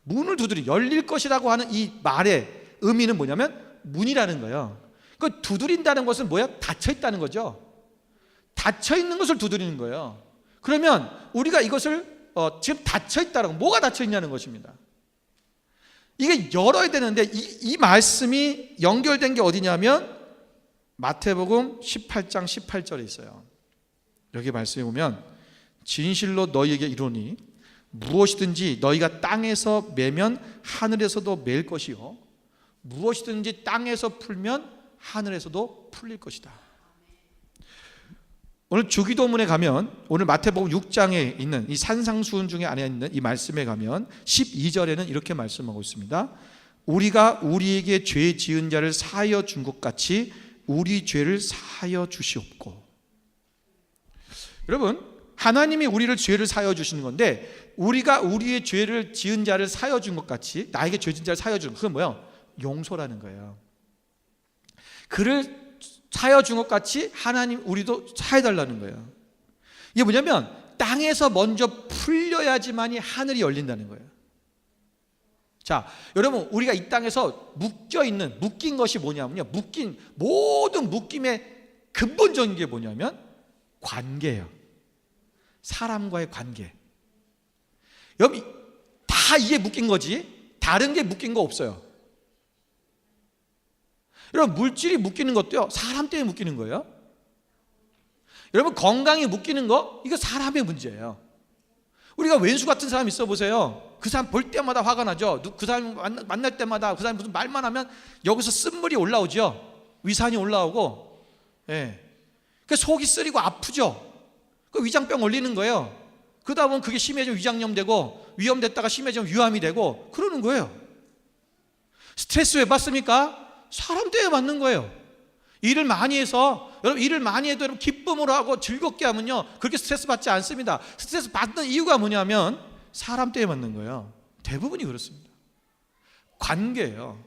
S1: 문을 열릴 것이라고 하는 이 말의 의미는 뭐냐면 문이라는 거예요. 그 두드린다는 것은 뭐야? 닫혀 있다는 거죠. 닫혀 있는 것을 두드리는 거예요. 그러면 우리가 이것을 지금 닫혀 있다는 건 뭐가 닫혀 있냐는 것입니다. 이게 열어야 되는데 이 말씀이 연결된 게 어디냐면 마태복음 18장 18절에 있어요. 여기 말씀에 보면, 진실로 너희에게 이르노니 무엇이든지 너희가 땅에서 매면 하늘에서도 맬 것이요 무엇이든지 땅에서 풀면 하늘에서도 풀릴 것이다. 오늘 주기도문에 가면, 오늘 마태복음 6장에 있는 이 산상수훈 중에 안에 있는 이 말씀에 가면 12절에는 이렇게 말씀하고 있습니다. 우리가 우리에게 죄 지은 자를 사하여 준 것 같이 우리 죄를 사하여 주시옵고. 여러분 하나님이 우리를 죄를 사하여 주시는 건데, 우리가 우리의 죄를 지은 자를 사하여 준 것 같이, 나에게 죄 지은 자를 사하여 주는, 그건 뭐예요? 용서라는 거예요. 그를 사하여 준 것 같이 하나님 우리도 사해달라는 거예요. 이게 뭐냐면 땅에서 먼저 풀려야지만이 하늘이 열린다는 거예요. 자, 여러분 우리가 이 땅에서 묶인 것이 뭐냐면요, 모든 묶임의 근본적인 게 뭐냐면 관계예요. 사람과의 관계. 여러분 다 이게 묶인 거지 다른 게 묶인 거 없어요. 여러분 물질이 묶이는 것도요 사람 때문에 묶이는 거예요. 여러분 건강이 묶이는 거, 이거 사람의 문제예요. 우리가 왼수 같은 사람 있어 보세요. 그 사람 볼 때마다 화가 나죠. 그 사람 만날 때마다 그 사람 무슨 말만 하면 여기서 쓴물이 올라오죠. 위산이 올라오고, 그 속이 쓰리고 아프죠. 그 위장병 올리는 거예요. 그러다 보면 그게 심해지면 위장염 되고, 위염됐다가 심해지면 위암이 되고 그러는 거예요. 스트레스 왜 받습니까? 사람 때문에 받는 거예요. 일을 많이 해서, 여러분 일을 많이 해도 여러분 기쁨으로 하고 즐겁게 하면요 그렇게 스트레스 받지 않습니다. 스트레스 받는 이유가 뭐냐면 사람 때문에 받는 거예요. 대부분이 그렇습니다. 관계예요.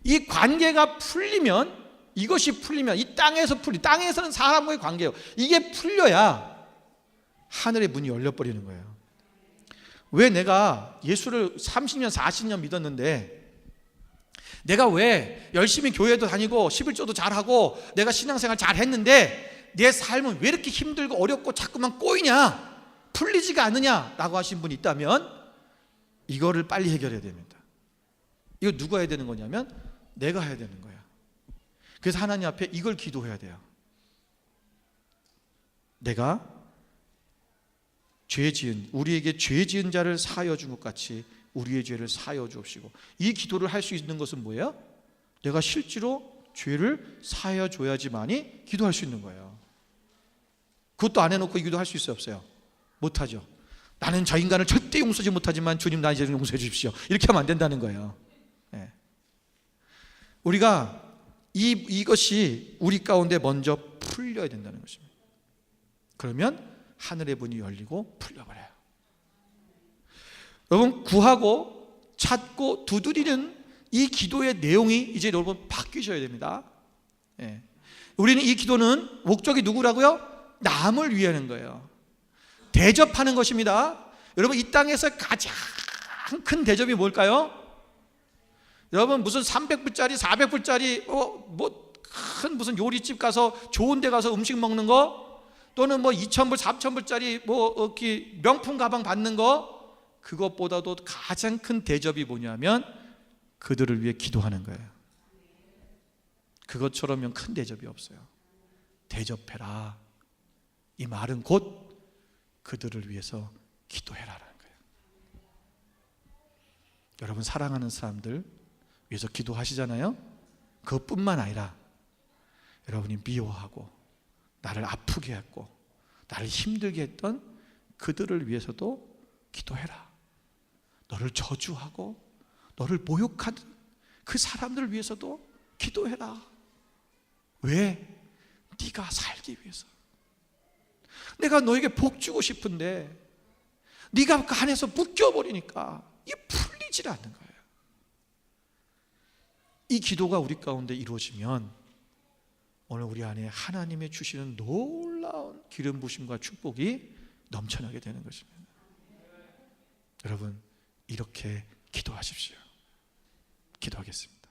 S1: 이 관계가 풀리면, 이것이 풀리면, 이 땅에서는 사람과의 관계예요. 이게 풀려야 하늘의 문이 열려버리는 거예요. 왜 내가 예수를 30년 40년 믿었는데 내가 왜 열심히 교회도 다니고 11조도 잘하고 내가 신앙생활 잘했는데 내 삶은 왜 이렇게 힘들고 어렵고 자꾸만 꼬이냐, 풀리지가 않느냐 라고 하신 분이 있다면 이거를 빨리 해결해야 됩니다. 이거 누가 해야 되는 거냐면 내가 해야 되는 거야. 그래서 하나님 앞에 이걸 기도해야 돼요. 내가 우리에게 죄 지은 자를 사하여 준 것 같이 우리의 죄를 사하여 주옵시고. 이 기도를 할 수 있는 것은 뭐예요? 내가 실제로 죄를 사하여 줘야지만이 기도할 수 있는 거예요. 그것도 안 해놓고 이 기도 할 수 있어요, 없어요? 못하죠. 나는 저 인간을 절대 용서하지 못하지만 주님 나 이제 용서해 주십시오. 이렇게 하면 안 된다는 거예요. 네. 우리가 이것이 우리 가운데 먼저 풀려야 된다는 것입니다. 그러면 하늘의 문이 열리고 풀려버려요. 여러분, 구하고 찾고 두드리는 이 기도의 내용이 이제 여러분 바뀌셔야 됩니다. 예. 우리는 이 기도는 목적이 누구라고요? 남을 위하는 거예요. 대접하는 것입니다. 여러분, 이 땅에서 가장 큰 대접이 뭘까요? 여러분, 무슨 300불짜리 400불짜리 큰 무슨 요리집 가서 좋은 데 가서 음식 먹는 거, 또는 2,000불 4,000불짜리 명품 가방 받는 거, 그것보다도 가장 큰 대접이 뭐냐면 그들을 위해 기도하는 거예요. 그것처럼 큰 대접이 없어요. 대접해라, 이 말은 곧 그들을 위해서 기도해라라는 거예요. 여러분, 사랑하는 사람들 위해서 기도하시잖아요. 그것뿐만 아니라 여러분이 미워하고 나를 아프게 했고 나를 힘들게 했던 그들을 위해서도 기도해라. 너를 저주하고 너를 모욕하는 그 사람들을 위해서도 기도해라. 왜? 네가 살기 위해서. 내가 너에게 복 주고 싶은데 네가 그 안에서 묶여버리니까 이게 풀리질 않는 거예요. 이 기도가 우리 가운데 이루어지면 오늘 우리 안에 하나님의 주시는 놀라운 기름 부심과 축복이 넘쳐나게 되는 것입니다. 여러분, 이렇게 기도하십시오. 기도하겠습니다.